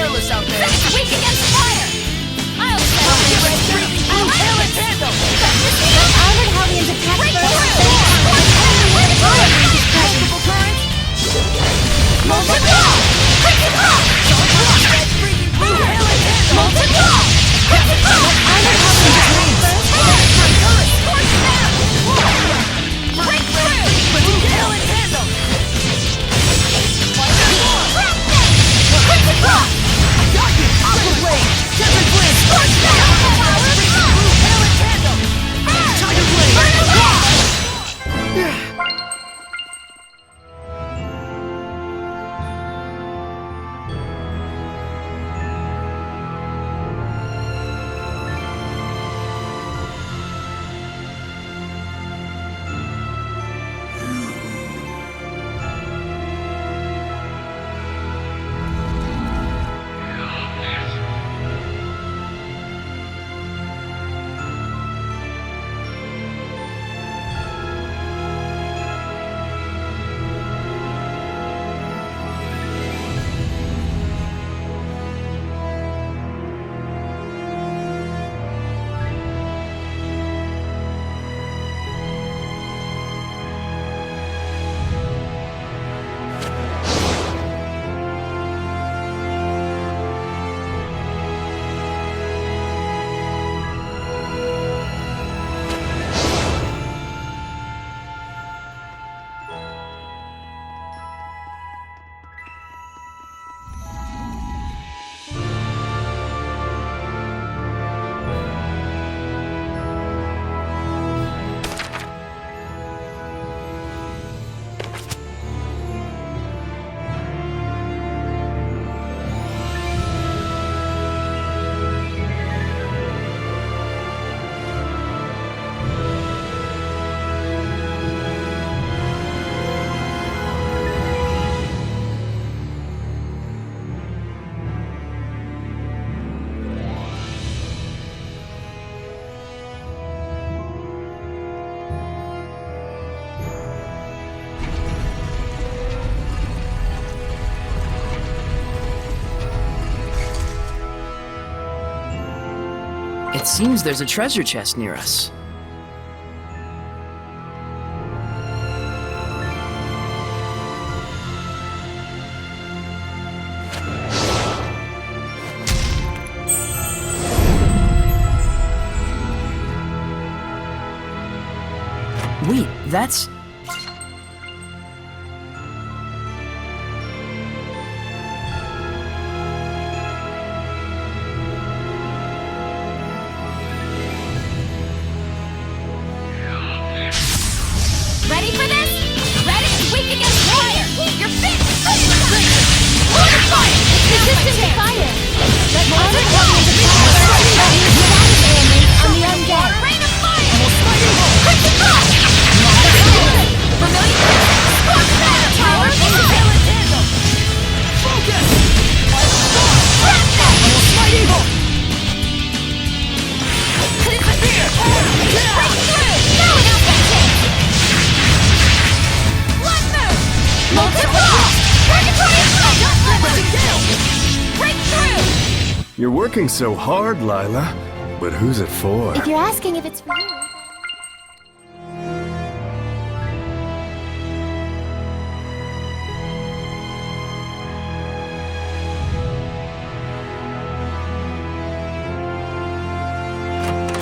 careless out there! That's weak against fire! I'll handle! Armored Hellions attack first. Multiple currents! Molten Wall! Crimson Wall! Molten Wall! Crimson Wall! Armored Hellions attack first. Scorch down! Breakthrough! Handle! Crimson Wall! I got you! Aqua Blade! Sheperd Blade! Scorch down! Handle! Tiger Blade! It seems there's a treasure chest near us. Wait, that's... Ready for this? Ready? Weak against fire! You're fixed! Mortar fire! Resistant to fire! Let Armored Hellions attack first. Elements on the undead. Rain of fire! Crimson Frost! Familiar? Scorch down! Tower handle! Focus! Trap them! Smite evil! Disappear! Break through! Now an outback chance! Blood move! Molten Frost! Purgatory Fire! Breakthrough! You're working so hard, Lailah. But who's it for? If you're asking if it's for you...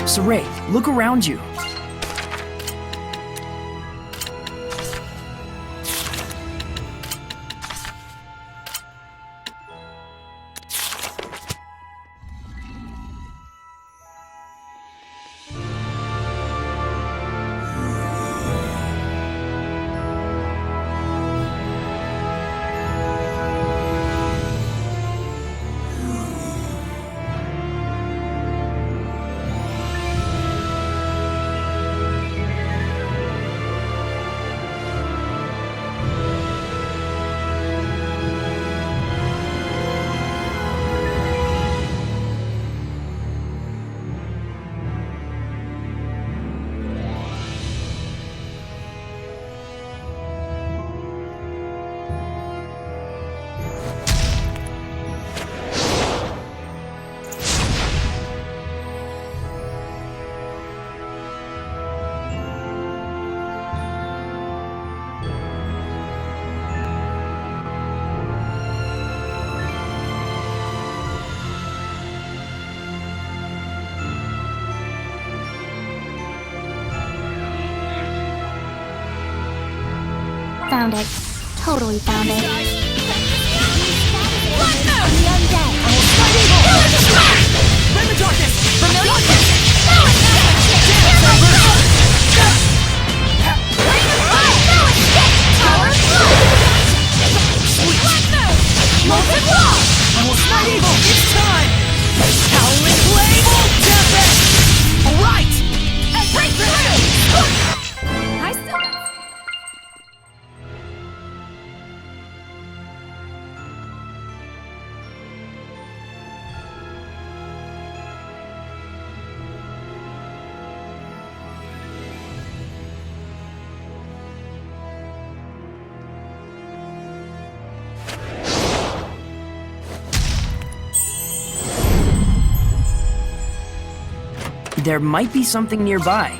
Saray, look around you. Found it. Totally found it. What now? The undead. I will fight evil! Rend the darkness! Familiar? Molten wall! I will smite evil! It's time! Howling blade! Full tempest! Alright! And break through! I still got... There might be something nearby.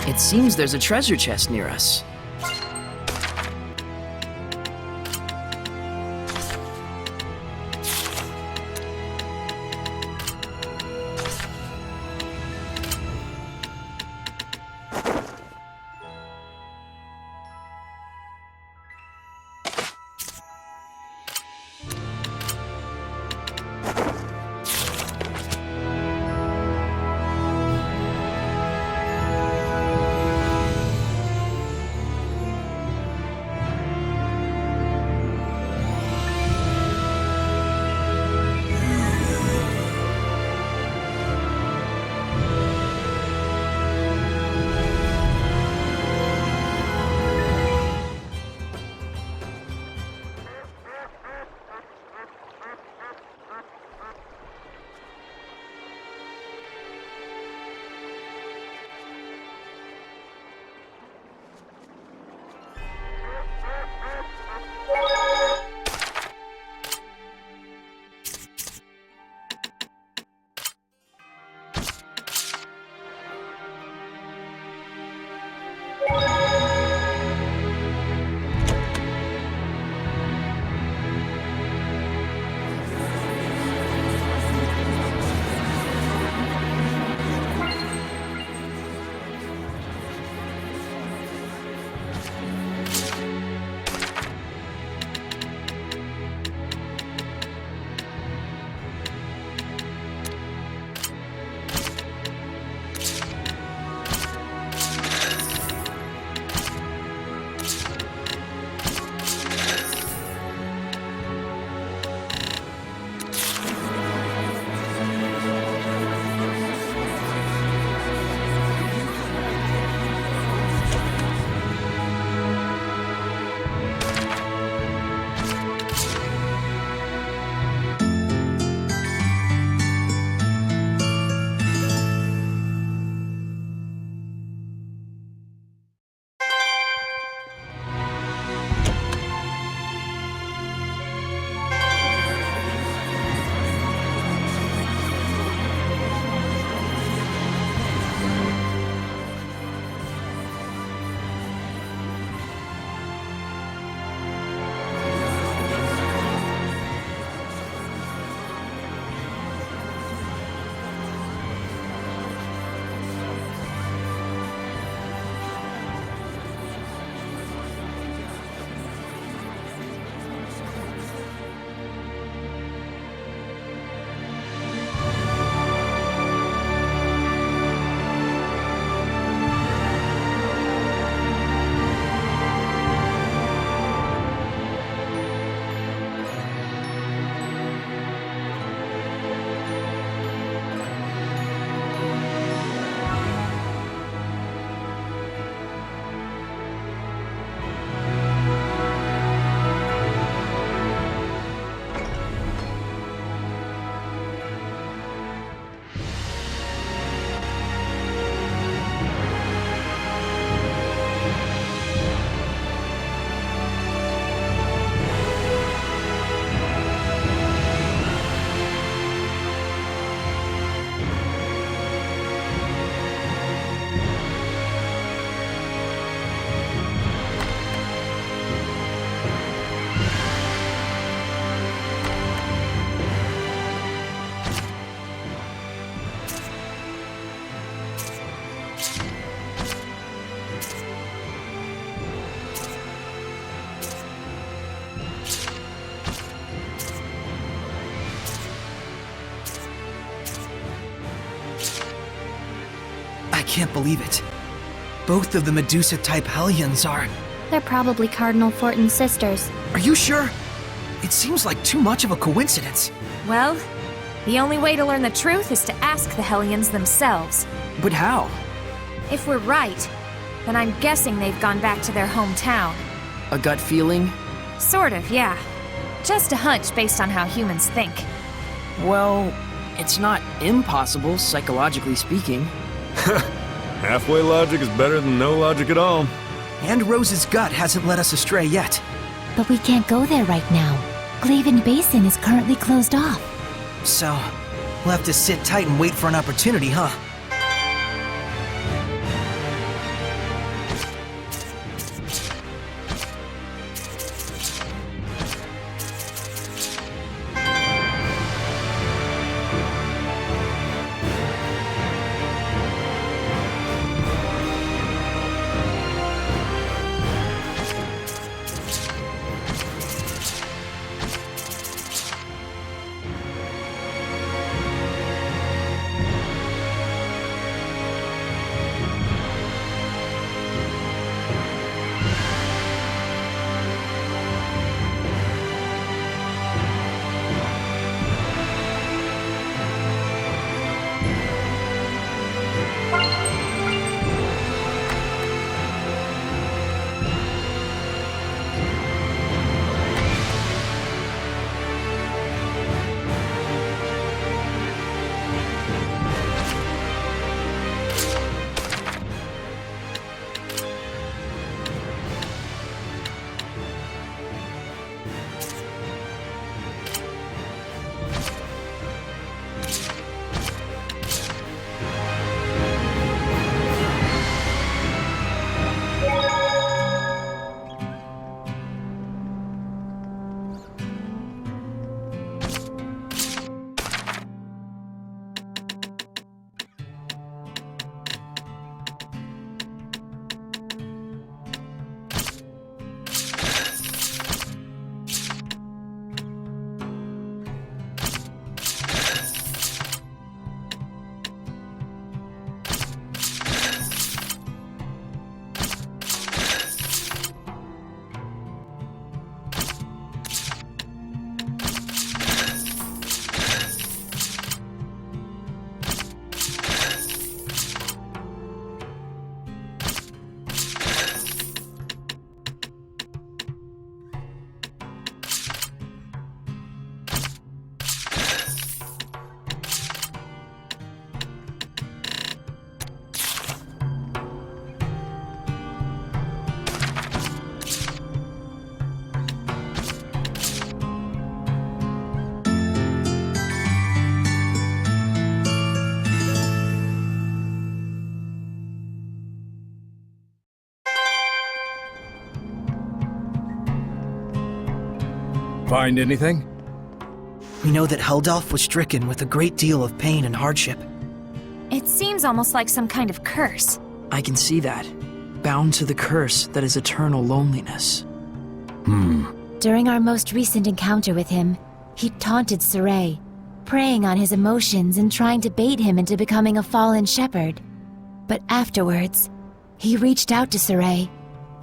It seems there's a treasure chest near us. can't believe it. Both of the Medusa-type Hellions are... They're probably Cardinal Fortin's sisters. Are you sure? It seems like too much of a coincidence. Well, the only way to learn the truth is to ask the Hellions themselves. But how? If we're right, then I'm guessing they've gone back to their hometown. A gut feeling? Sort of, yeah. Just a hunch based on how humans think. Well, it's not impossible, psychologically speaking. Halfway logic is better than no logic at all. And Rose's gut hasn't led us astray yet. But we can't go there right now. Glaven Basin is currently closed off. So, we'll have to sit tight and wait for an opportunity, huh? Find anything? We know that Heldalf was stricken with a great deal of pain and hardship. It seems almost like some kind of curse. I can see that. Bound to the curse that is eternal loneliness. During our most recent encounter with him, he taunted Saray, preying on his emotions and trying to bait him into becoming a fallen Sheperd. But afterwards, he reached out to Saray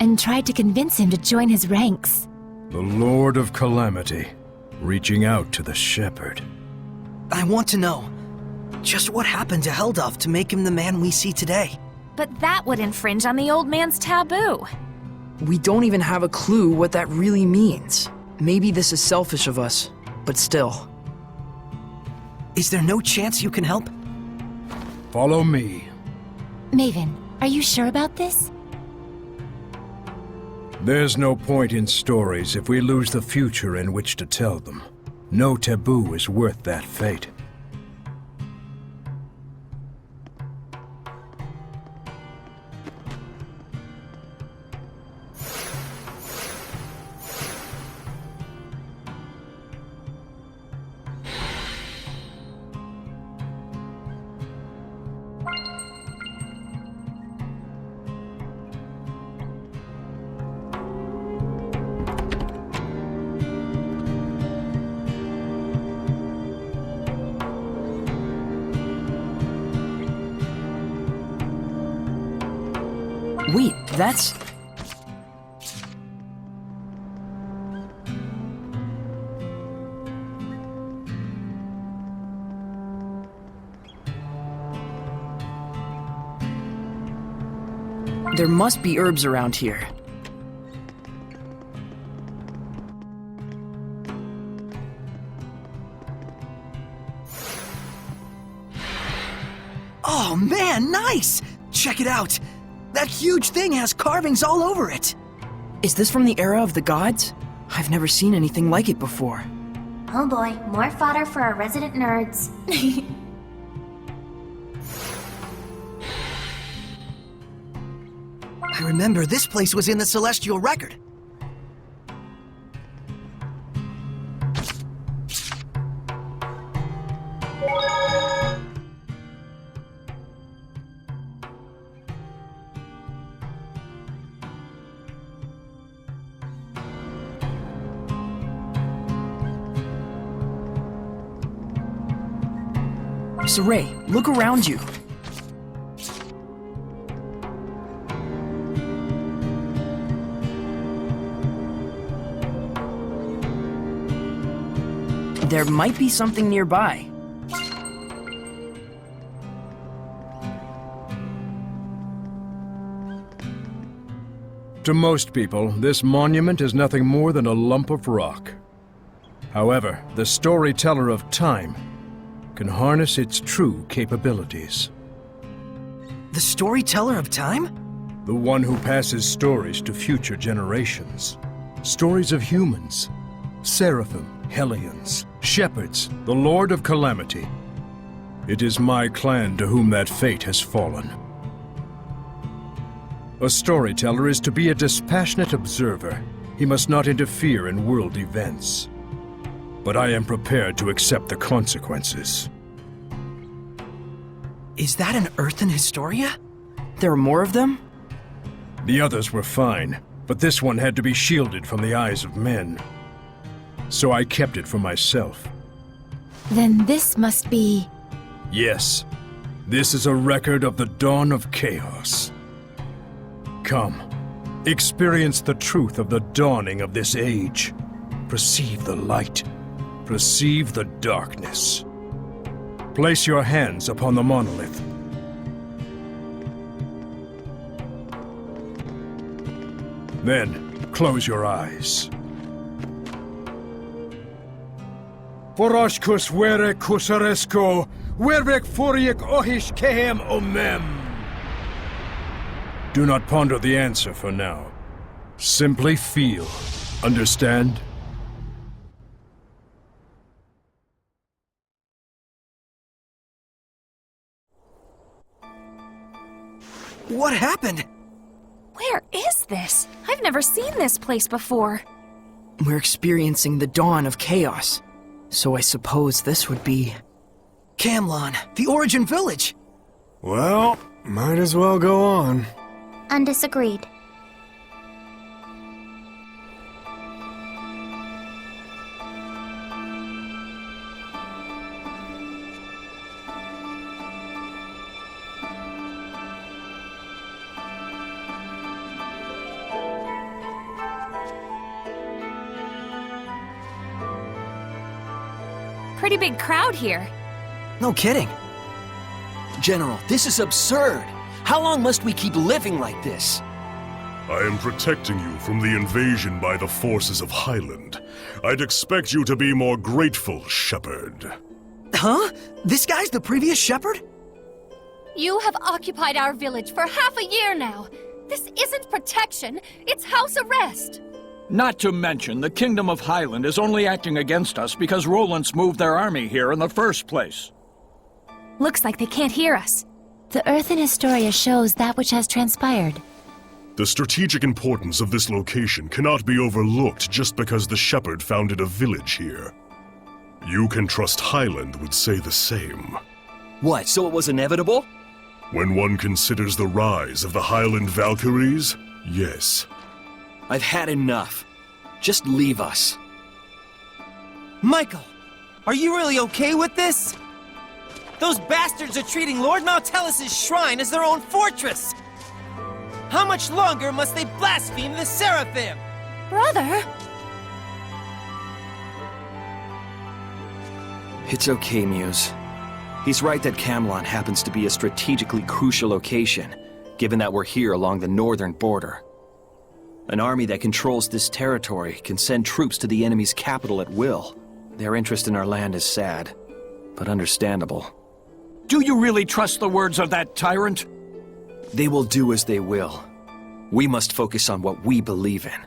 and tried to convince him to join his ranks. The Lord of Calamity, reaching out to the Sheperd. I want to know, just what happened to Heldalf to make him the man we see today? But that would infringe on the old man's taboo. We don't even have a clue what that really means. Maybe this is selfish of us, but still. Is there no chance you can help? Follow me. Maven, are you sure about this? There's no point in stories if we lose the future in which to tell them. No taboo is worth that fate. Wait, that's... There must be herbs around here. Oh man, nice! Check it out! That huge thing has carvings all over it! Is this from the era of the gods? I've never seen anything like it before. Oh boy, more fodder for our resident nerds. I remember this place was in the Celestial Record. Saray, look around you. There might be something nearby. To most people, this monument is nothing more than a lump of rock. However, the storyteller of time can harness its true capabilities. The storyteller of time? The one who passes stories to future generations. Stories of humans, Seraphim, Hellions, Shepherds, the Lord of Calamity. It is my clan to whom that fate has fallen. A storyteller is to be a dispassionate observer. He must not interfere in world events. But I am prepared to accept the consequences. Is that an Earthen Historia? There are more of them? The others were fine, but this one had to be shielded from the eyes of men. So I kept it for myself. Then this must be... Yes, this is a record of the dawn of chaos. Come, experience the truth of the dawning of this age. Perceive the light. Perceive the darkness. Place your hands upon the monolith. Then, close your eyes. Foroshkus were kusaresko, wervek furiek ohish kehem omem. Do not ponder the answer for now. Simply feel. Understand? What happened? Where is this? I've never seen this place before. We're experiencing the dawn of chaos. So I suppose this would be... Camlon, the Origin Village! Well, might as well go on. Undisagreed. Pretty big crowd here. No kidding. General, this is absurd. How long must we keep living like this? I am protecting you from the invasion by the forces of Highland. I'd expect you to be more grateful, Sheperd. Huh? This guy's the previous Sheperd? You have occupied our village for half a year now. This isn't protection, it's house arrest. Not to mention, the Kingdom of Highland is only acting against us because Roland's moved their army here in the first place. Looks like they can't hear us. The Earthen Historia shows that which has transpired. The strategic importance of this location cannot be overlooked just because the Sheperd founded a village here. You can trust Highland would say the same. What, so it was inevitable? When one considers the rise of the Highland Valkyries, yes. I've had enough. Just leave us. Michael, are you really okay with this? Those bastards are treating Lord Maltelis' shrine as their own fortress! How much longer must they blaspheme the Seraphim? Brother? It's okay, Muse. He's right that Camelot happens to be a strategically crucial location, given that we're here along the northern border. An army that controls this territory can send troops to the enemy's capital at will. Their interest in our land is sad, but understandable. Do you really trust the words of that tyrant? They will do as they will. We must focus on what we believe in.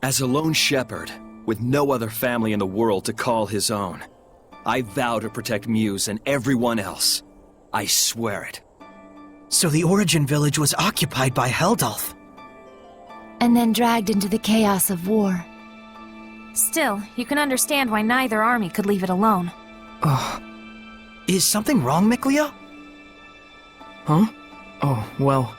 As a lone shepherd, with no other family in the world to call his own, I vow to protect Muse and everyone else. I swear it. So the Origin Village was occupied by Heldulf. And then dragged into the chaos of war. Still, you can understand why neither army could leave it alone. Is something wrong, Mikleo? Huh? Oh, well.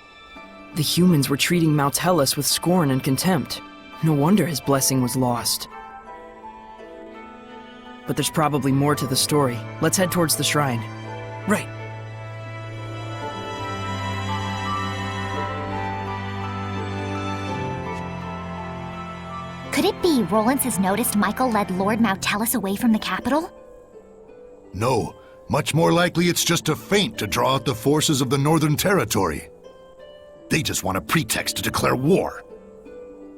The humans were treating Malevolence with scorn and contempt. No wonder his blessing was lost. But there's probably more to the story. Let's head towards the shrine. Right. Could it be Rollins has noticed Michael led Lord Malevolence away from the capital? No. Much more likely it's just a feint to draw out the forces of the Northern Territory. They just want a pretext to declare war.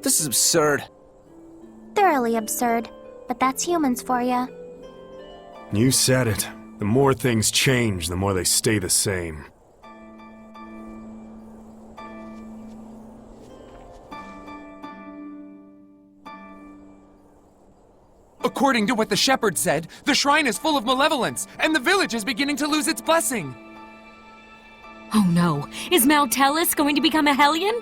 This is absurd. Thoroughly absurd. But that's humans for ya. You said it. The more things change, the more they stay the same. According to what the Sheperd said, the shrine is full of malevolence, and the village is beginning to lose its blessing. Oh no, is Malevolence going to become a Hellion?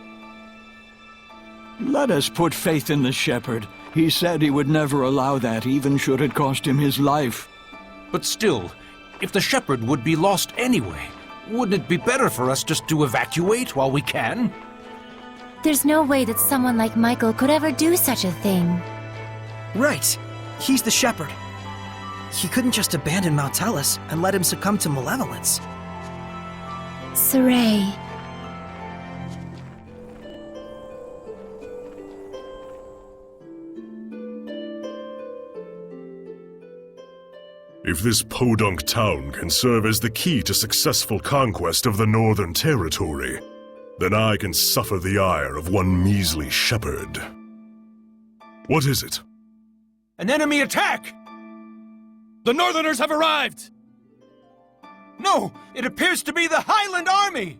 Let us put faith in the Sheperd. He said he would never allow that, even should it cost him his life. But still, if the Sheperd would be lost anyway, wouldn't it be better for us just to evacuate while we can? There's no way that someone like Michael could ever do such a thing. Right. He's the Sheperd. He couldn't just abandon Malevolence and let him succumb to Malevolence. Saray. If this podunk town can serve as the key to successful conquest of the Northern Territory, then I can suffer the ire of one measly shepherd. What is it? An enemy attack! The Northerners have arrived! No, it appears to be the Highland Army!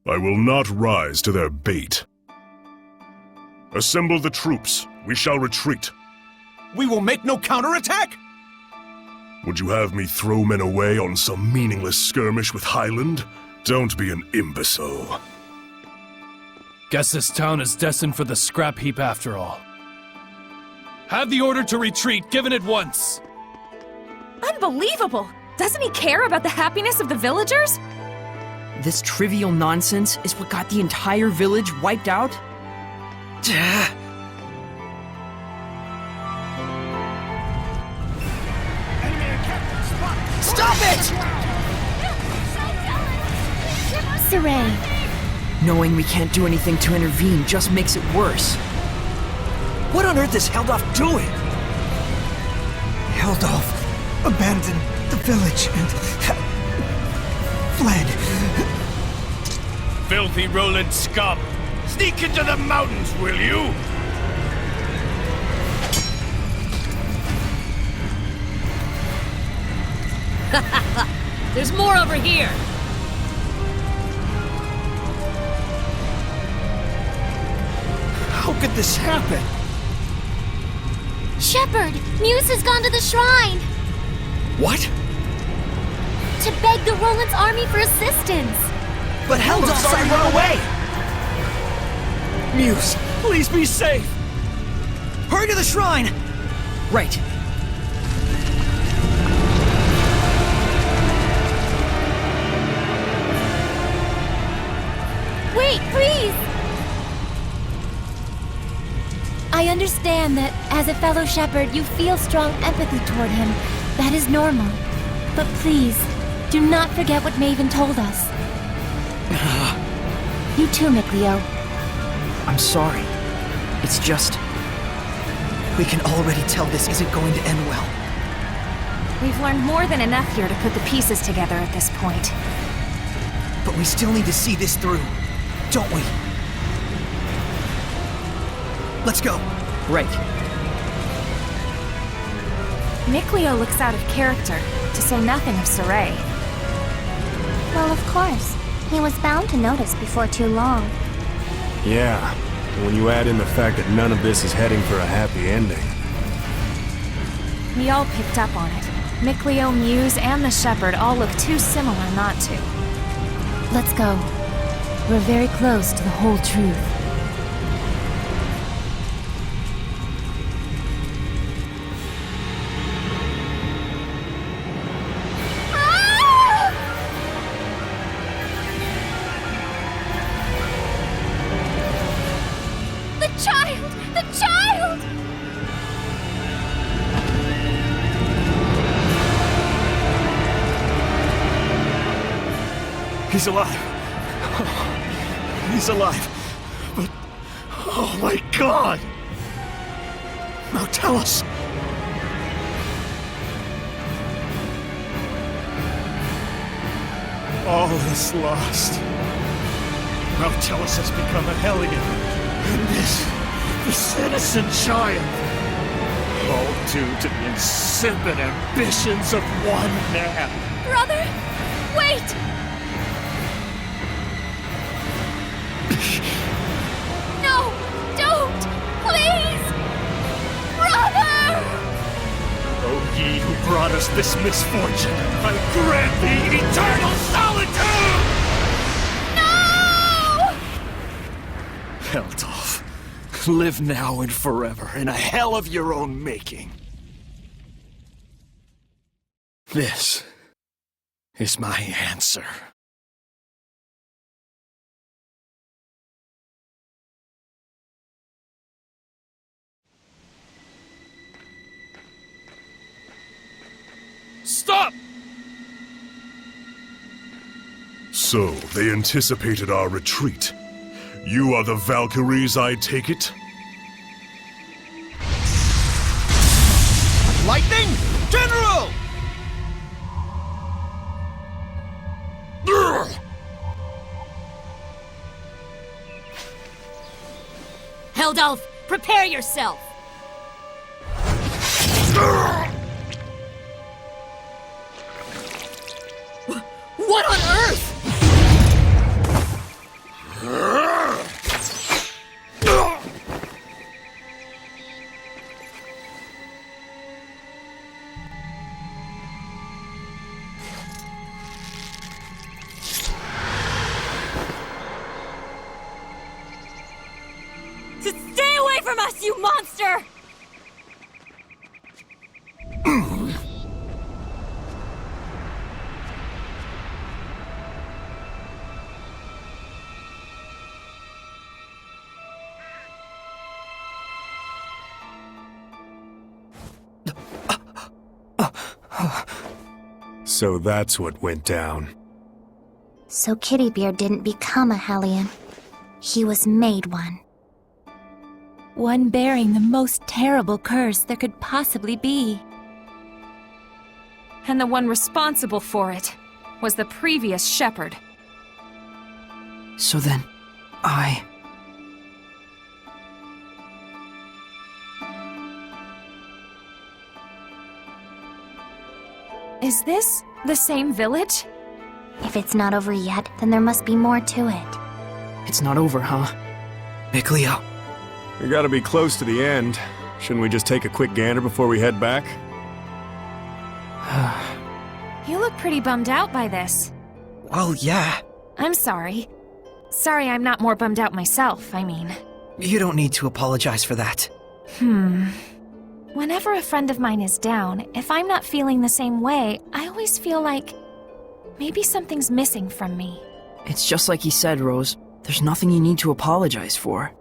I will not rise to their bait. Assemble the troops. We shall retreat. We will make no counterattack! Would you have me throw men away on some meaningless skirmish with Highland? Don't be an imbecile. Guess this town is destined for the scrap heap after all. Have the order to retreat given at once! Unbelievable! Doesn't he care about the happiness of the villagers? This trivial nonsense is what got the entire village wiped out? Stop it! Saray. Knowing we can't do anything to intervene just makes it worse. What on earth is Heldulf doing? Heldulf abandoned the village and fled. Filthy Roland scum! Sneak into the mountains, will you? There's more over here! How could this happen? Sheperd! Muse has gone to the shrine! What? To beg the Roland's army for assistance! But Heldulf's already run away! Muse, please be safe! Hurry to the shrine! Right. Wait, please! I understand that, as a fellow shepherd, you feel strong empathy toward him. That is normal. But please, do not forget what Maven told us. You too, Mikleo. I'm sorry. It's just... We can already tell this isn't going to end well. We've learned more than enough here to put the pieces together at this point. But we still need to see this through, don't we? Let's go. Right. Mikleo looks out of character, to say nothing of Saray. Well, of course. He was bound to notice before too long. Yeah, when you add in the fact that none of this is heading for a happy ending. We all picked up on it. Mikleo, Muse, and the Sheperd all look too similar not to. Let's go. We're very close to the whole truth. He's alive. He's alive. But... oh my god! Now tell us! All is lost. Now Tellus has become a Hellion. And this innocent child. All due to the insipid ambitions of one man. Brother! Wait! No! Don't! Please! Brother! O ye who brought us this misfortune, I grant thee eternal solitude! No! Heldolf, live now and forever in a hell of your own making. This is my answer. Stop! So, they anticipated our retreat. You are the Valkyries, I take it? Lightning! General! Heldolf, prepare yourself! What on earth? Stay away from us, you monster! So that's what went down. So Kittybeard didn't become a Hellion. He was made one. One bearing the most terrible curse there could possibly be. And the one responsible for it was the previous Sheperd. So then, Is this the same village? If it's not over yet, then there must be more to it. It's not over, huh? Mikleo. We gotta be close to the end. Shouldn't we just take a quick gander before we head back? You look pretty bummed out by this. Well, yeah. I'm sorry. Sorry I'm not more bummed out myself, I mean. You don't need to apologize for that. Whenever a friend of mine is down, if I'm not feeling the same way, I always feel like maybe something's missing from me. It's just like he said, Rose. There's nothing you need to apologize for.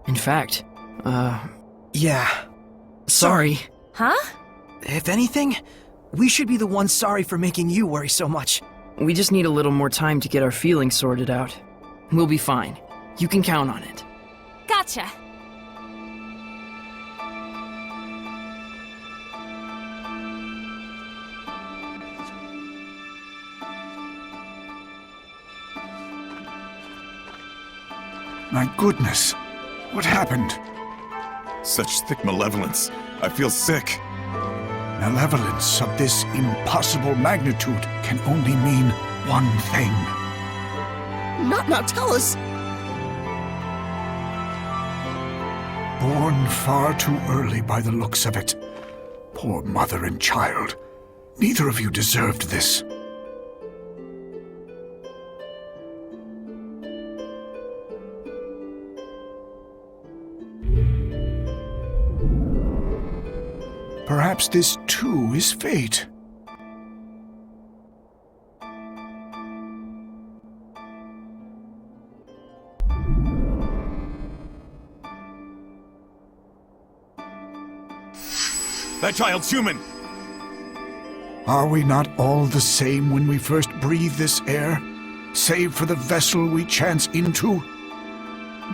In fact, Yeah. Sorry. Huh? If anything, we should be the ones sorry for making you worry so much. we just need a little more time to get our feelings sorted out. We'll be fine. You can count on it. Gotcha. My goodness. What happened? Such thick malevolence. I feel sick. Malevolence of this impossible magnitude can only mean one thing. Not Maltellus! Born far too early by the looks of it. Poor mother and child. Neither of you deserved this. Perhaps this too is fate. That child's human! Are we not all the same when we first breathe this air, save for the vessel we chance into?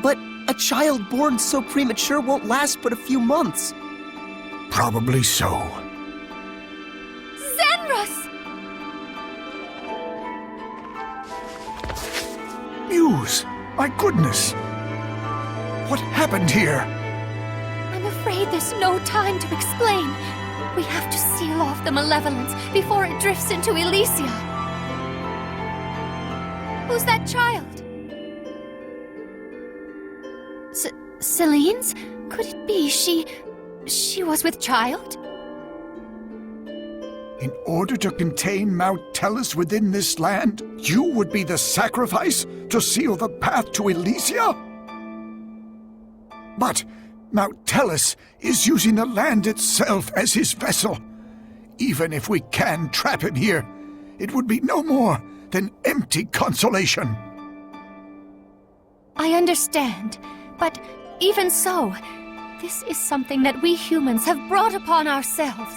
But a child born so premature won't last but a few months. Probably so. Zenrus! Muse! My goodness! What happened here? I'm afraid there's no time to explain. We have to seal off the Malevolence before it drifts into Elysia. Who's that child? Celine's? Could it be she was with child? In order to contain Mount Tellus within this land, you would be the sacrifice to seal the path to Elysia? But Mount Tellus is using the land itself as his vessel. Even if we can trap him here, it would be no more than empty consolation. I understand, but even so, this is something that we humans have brought upon ourselves.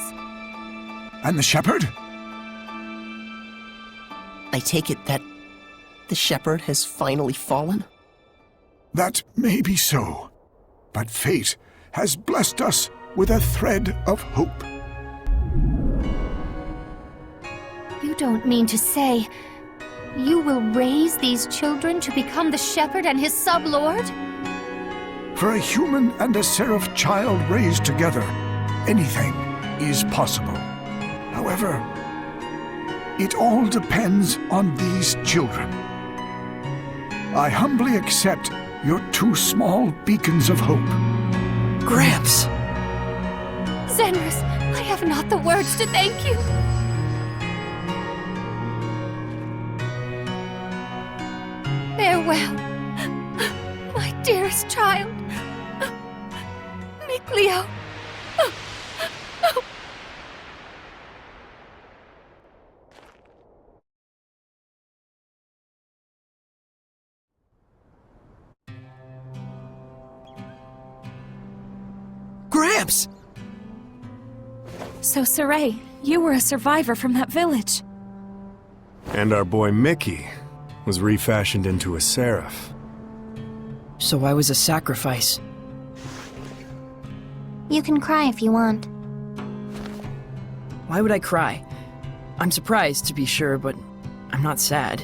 And the Sheperd? I take it that the Sheperd has finally fallen? That may be so. But fate has blessed us with a thread of hope. You don't mean to say you will raise these children to become the Sheperd and his sublord? For a human and a Seraph child raised together, anything is possible. However, it all depends on these children. I humbly accept your two small beacons of hope. Gramps! Zenrus, I have not the words to thank you. Farewell, my dearest child. Mikleo. Gramps! So, Saray, you were a survivor from that village. And our boy Mickey was refashioned into a seraph. So I was a sacrifice. You can cry if you want. Why would I cry? I'm surprised, to be sure, but I'm not sad.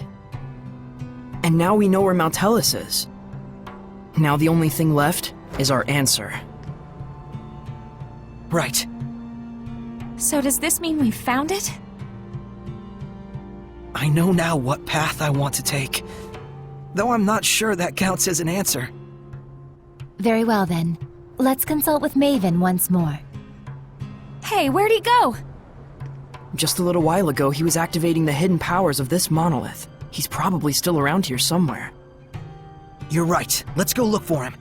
And now we know where Mount Tellus is. Now the only thing left is our answer. Right. So does this mean we found it? I know now what path I want to take. Though I'm not sure that counts as an answer. Very well then. Let's consult with Maven once more. Hey, where'd he go? Just a little while ago, he was activating the hidden powers of this monolith. He's probably still around here somewhere. You're right. Let's go look for him.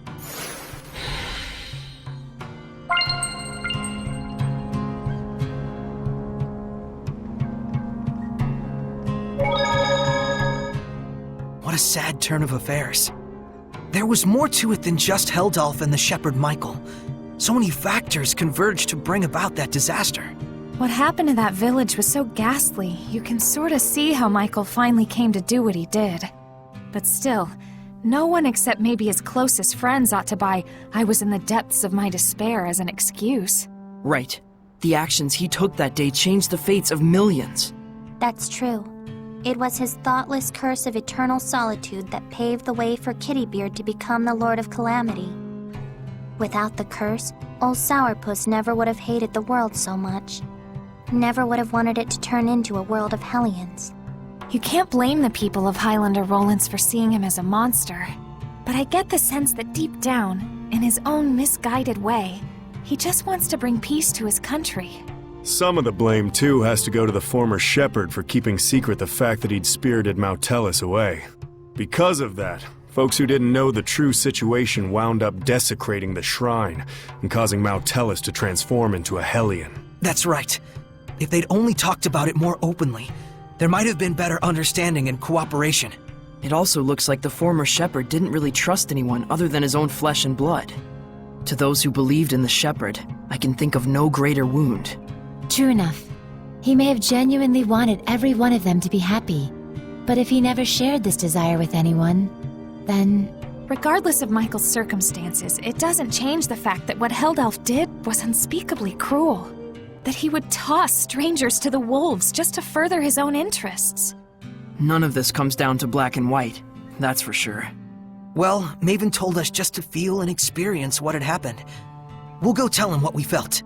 What a sad turn of affairs. There was more to it than just Heldalf and the Sheperd Michael. So many factors converged to bring about that disaster. What happened to that village was so ghastly, you can sort of see how Michael finally came to do what he did. But still, No one except maybe his closest friends ought to buy "I was in the depths of my despair" as an excuse. Right. The actions he took that day changed the fates of millions. That's true. It was his thoughtless curse of eternal solitude that paved the way for Kittybeard to become the Lord of Calamity. Without the curse, old Sourpuss never would have hated the world so much. Never would have wanted it to turn into a world of Hellions. You can't blame the people of Highlander Rollins for seeing him as a monster. But I get the sense that deep down, in his own misguided way, he just wants to bring peace to his country. Some of the blame, too, has to go to the former Sheperd for keeping secret the fact that he'd spirited Malevolence away. Because of that, folks who didn't know the true situation wound up desecrating the shrine and causing Malevolence to transform into a Hellion. That's right. If they'd only talked about it more openly, there might have been better understanding and cooperation. It also looks like the former Sheperd didn't really trust anyone other than his own flesh and blood. To those who believed in the Sheperd, I can think of no greater wound. True enough. He may have genuinely wanted every one of them to be happy. But if he never shared this desire with anyone, then... Regardless of Michael's circumstances, it doesn't change the fact that what Heldelf did was unspeakably cruel. That he would toss strangers to the wolves just to further his own interests. None of this comes down to black and white, that's for sure. Well, Maven told us just to feel and experience what had happened. We'll go tell him what we felt.